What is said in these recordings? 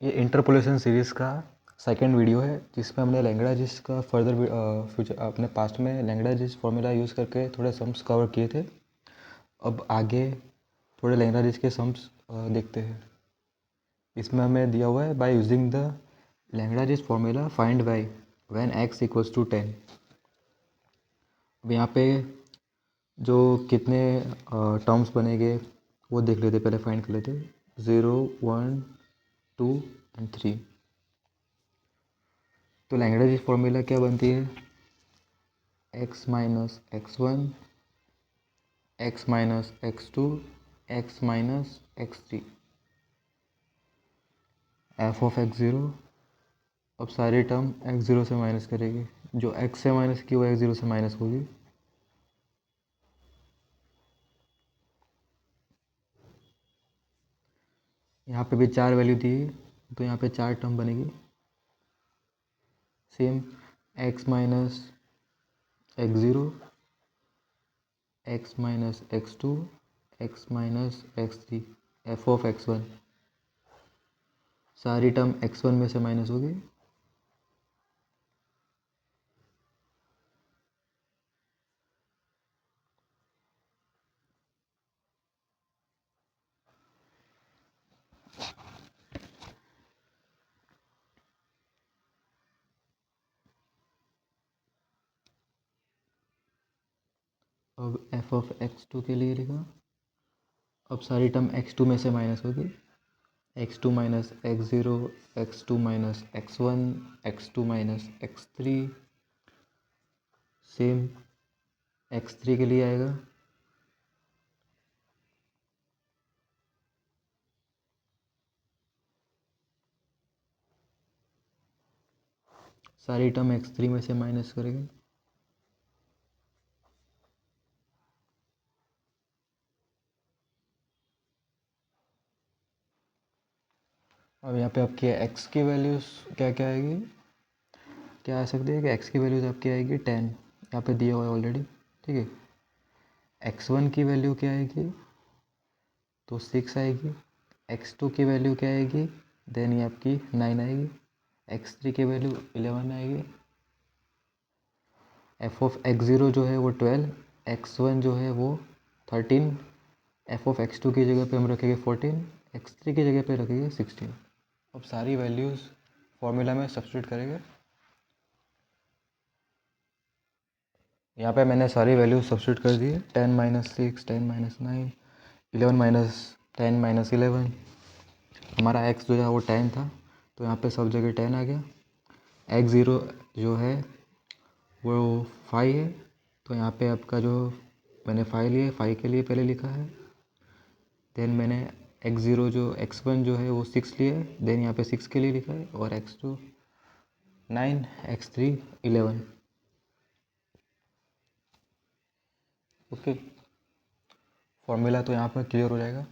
ये interpolation series का second video है जिसमें हमने लैंग्वेजेस का फर्दर फ्यूचर अपने पास्ट में लैंग्वेजेस फार्मूला यूज़ करके थोड़े सम्स कवर किए थे। अब आगे थोड़े लैंग्वेजेस के सम्स देखते हैं। इसमें हमें दिया हुआ है बाय यूजिंग द लैंग्वेजेस formula find y when x equals to 10। अब यहाँ पे जो कितने टर्म्स बनेंगे वो देख लेते, पहले फाइंड कर लेते। 0, 1, 2 एंड 3। तो लैंग्वेज फॉर्मूला क्या बनती है? x minus x1, x minus x2, x minus x3, f of x0। अब सारी टर्म x0 से माइनस करेगी, जो x से माइनस की वो x0 से माइनस होगी। यहाँ पे भी 4 वैल्यू दी है तो यहाँ पे 4 टर्म बनेगी। Same x minus x0, x minus x2, x minus x3, f of x1। सारी टर्म x1 में से माइनस होगी। अब f ऑफ x2 के लिए लिखा। अब सारी टर्म x2 में से माइनस होगी। x2 minus x0, x2 minus x1, x2 minus x3। Same x3 के लिए आएगा। सारी टर्म x3 में से माइनस करेंगे। अब यहाँ पे आपकी x की वैल्यूज़ क्या क्या आएगी, क्या आ सकती है कि x की वैल्यूज़ आपकी आएगी 10, यहाँ पे दिया हुआ है ऑलरेडी, ठीक है। x1 की वैल्यू क्या आएगी, तो 6 आएगी। x2 की वैल्यू क्या आएगी, देन ये आपकी 9 आएगी। x3 की वैल्यू 11 आएगी। f ऑफ x0 जो है वो 12, x1 जो है वो 13, f ऑफ x2 की जगह पे हम रखेंगे 14, x3 की जगह पे रखेंगे 16। अब सारी वैल्यूज़ फॉर्मूला में सब्स्टिट्यूट करेंगे। यहाँ पे मैंने सारी वैल्यूज सब्स्टिट्यूट कर दी है। 10 माइनस 6, 10 माइनस 9, 11 माइनस 10 माइनस 11। हमारा x जो है वो 10 था तो यहाँ पे सब जगह 10 आ गया। x0 जो है वो 5 है तो यहाँ पे आपका जो मैंने 5 लिया, 5 के लिए पहले लिखा है। देन मैंने x0 जो x1 जो है वो 6 लिया है, देन यहाँ पे 6 के लिए लिखा है। और x2 9, x3 11। ओके, फॉर्मूला तो यहाँ पर क्लियर हो जाएगा।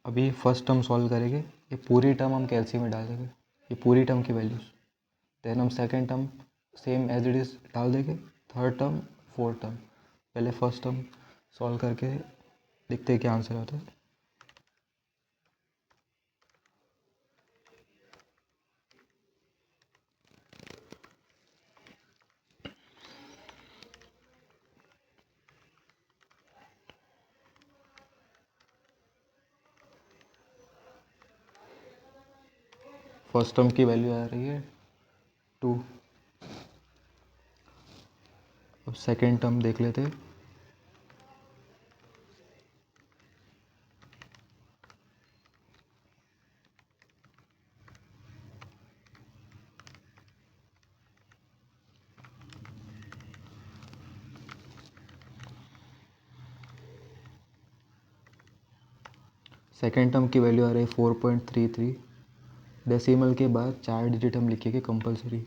अभी फर्स्ट टर्म सॉल्व करेंगे। ये पूरी टर्म हम कैलसी में डाल देंगे, ये पूरी टर्म की वैल्यूज। देन हम second term same as it is डाल देंगे। Third term, fourth term. पहले फर्स्ट टर्म सॉल्व करके देखते हैं क्या आंसर आता है। फर्स्ट टर्म की वैल्यू आ रही है 2। अब सेकेंड टर्म देख लेते हैं। सेकेंड टर्म की वैल्यू आ रही है 4.33। डेसिमल के बाद 4 डिजिट हम लिखेंगे कंपलसरी,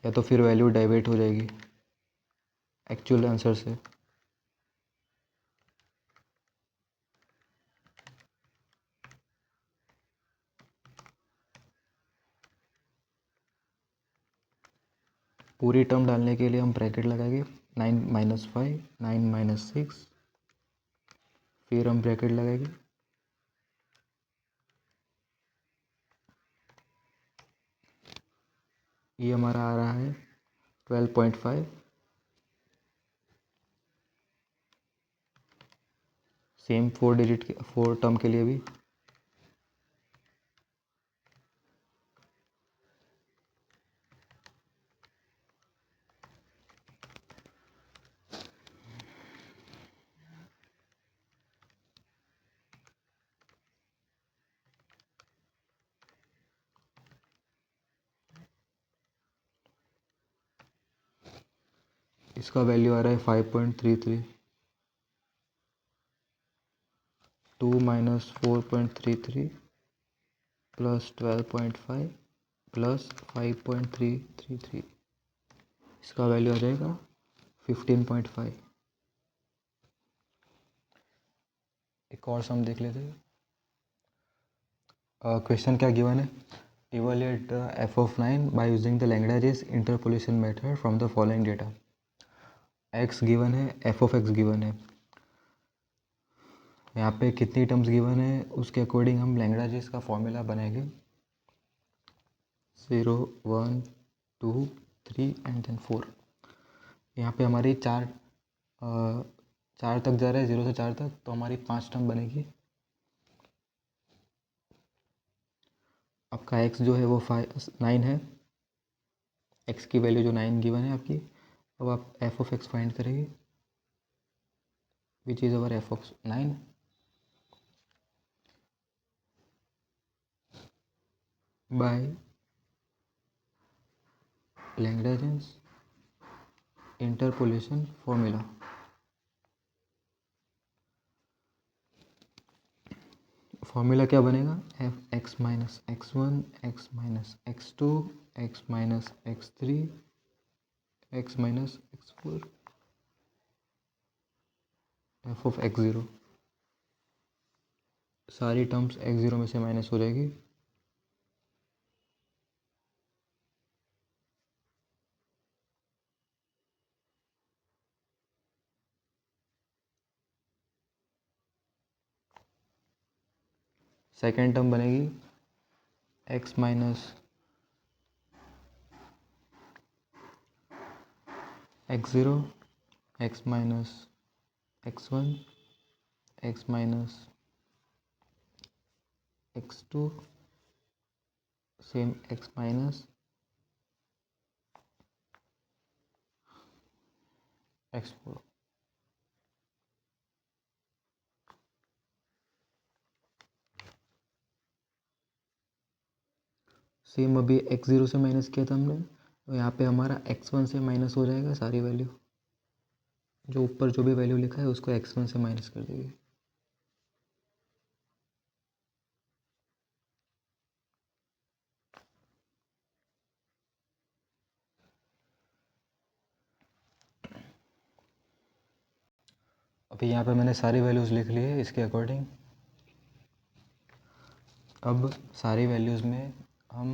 या तो फिर वैल्यू डाइवर्ट हो जाएगी एक्चुअल आंसर से। पूरी टर्म डालने के लिए हम ब्रैकेट लगाएंगे। 9 माइनस 5, 9 माइनस 6, फिर हम ब्रैकेट लगाएंगे। ये हमारा आ रहा है 12.5। सेम 4 टर्म के लिए भी इसका वैल्यू आ रहा है 5.33। 2 माइनस 4.33 प्लस 12.5 प्लस 5.333, इसका वैल्यू आ जाएगा 15.5। एक और सम देख लेते हैं। क्वेश्चन क्या गिवन है, evaluate the F of 9 bye using the Lagrange interpolation method from the following data. X given है, एफ ऑफ एक्स गिवन है, यहाँ पे कितनी टर्म्स गिवन है उसके अकॉर्डिंग हम लैग्रेंज का फॉर्मूला बनाएंगे। 0 1 2 3 एंड देन 4। यहाँ पे हमारी चार तक जा रहा है, 0 से 4 तक, तो हमारी 5 टर्म बनेगी। आपका x जो है वो 9 है, x की वैल्यू जो 9 गिवन है आपकी। अब आप एफ ऑफ एक्स फाइंड करेंगे, which is our f of 9। By Lagrange interpolation formula. Formula क्या बनेगा, f x minus x one, x minus x two, x minus x three, x minus x four, f of x zero. सारी terms x zero में से minus हो जाएगी। Second term बनेगी x minus x zero, x minus x one, x minus x two, same x minus x four. Same अभी x zero से minus किया था हमने, तो यहाँ पे हमारा एक्स वन से माइनस हो जाएगा सारी वैल्यू, जो ऊपर जो भी वैल्यू लिखा है उसको एक्स वन से माइनस कर देंगे। अभी यहाँ पे मैंने सारी वैल्यूज़ लिख ली है इसके अकॉर्डिंग। अब सारी वैल्यूज़ में हम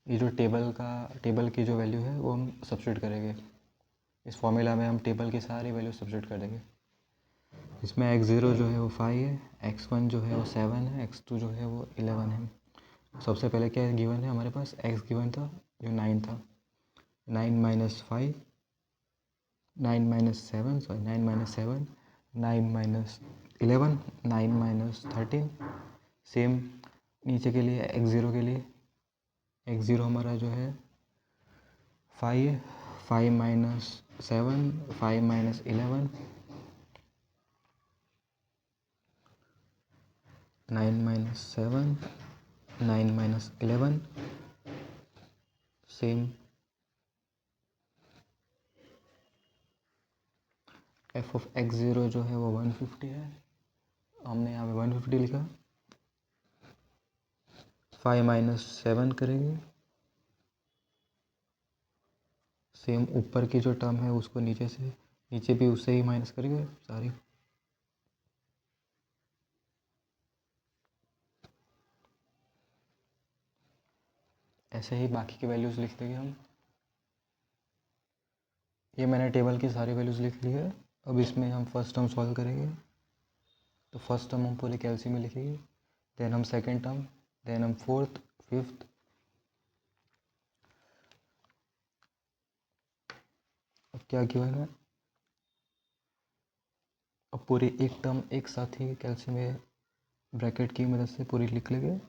ये जो टेबल की जो वैल्यू है वो हम सब्स्टिट्यूट करेंगे। इस फॉर्मूला में हम टेबल की सारी वैल्यू सब्स्टिट्यूट कर देंगे। इसमें एक्स ज़ीरो जो है वो 5 है, एक्स वन जो है वो 7 है, एक्स टू जो है वो 11 है। सबसे पहले क्या गिवन है हमारे पास, एक्स गिवन था जो 9 था। 9 minus 5, 9 minus 7, sorry 9 minus 7, 9 minus 11, 9 minus 13। Same नीचे के लिए एक्स ज़ीरो के लिए, एक्स ज़ीरो हमारा जो है 5, 5 minus 7, 5 minus 11, 9 minus 7, 9 minus 11। Same F of x zero जो है वो 150 है, हमने यहाँ पे 150 लिखा। 5 माइनस 7 करेंगे, सेम ऊपर की जो टर्म है उसको नीचे भी उससे ही माइनस करेंगे सारी। ऐसे ही बाकी की वैल्यूज़ लिख देंगे हम। ये मैंने टेबल की सारी वैल्यूज़ लिख ली है। अब इसमें हम फर्स्ट टर्म सॉल्व करेंगे, तो फर्स्ट टर्म हम पूरे कैलसी में लिखेंगे, देन हम सेकेंड टर्म, देन हम फोर्थ, फिफ्थ, क्या गिवन है। अब पूरी एक टर्म एक साथ ही कैल्शियम में ब्रैकेट की मदद से पूरी लिख लेंगे।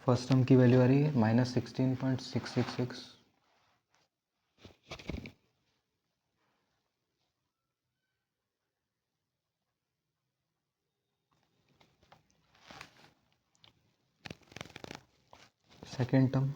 फर्स्ट टर्म की वैल्यू आ रही है -16.666। सेकेंड टर्म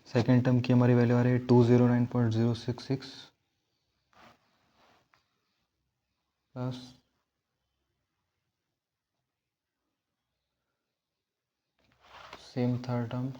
सेकेंड टर्म की हमारी वैल्यू आ रही है 209.066 plus same third term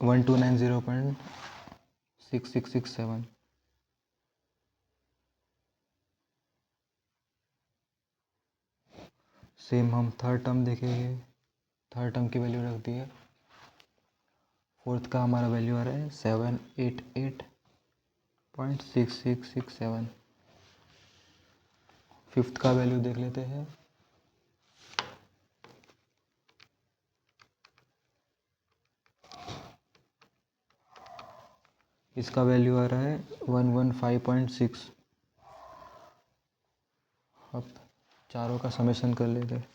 1290.6667। Same हम थर्ड टर्म देखेंगे। थर्ड टर्म की वैल्यू रख दी है। फोर्थ का हमारा वैल्यू आ रहा है 788.6667। फिफ्थ का वैल्यू देख लेते हैं। इसका वैल्यू आ रहा है 115.6। अब चारों का समेशन कर लेते हैं।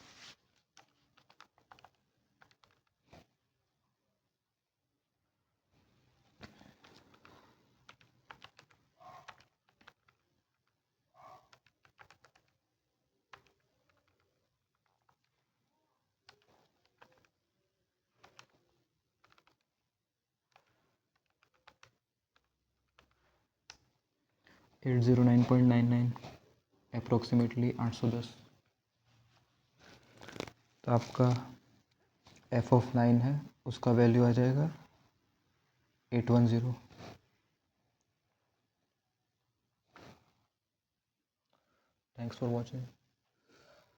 At 09.99 approximately 810। तो आपका f(9) है, उसका वैल्यू आ जाएगा 810। Thanks for watching.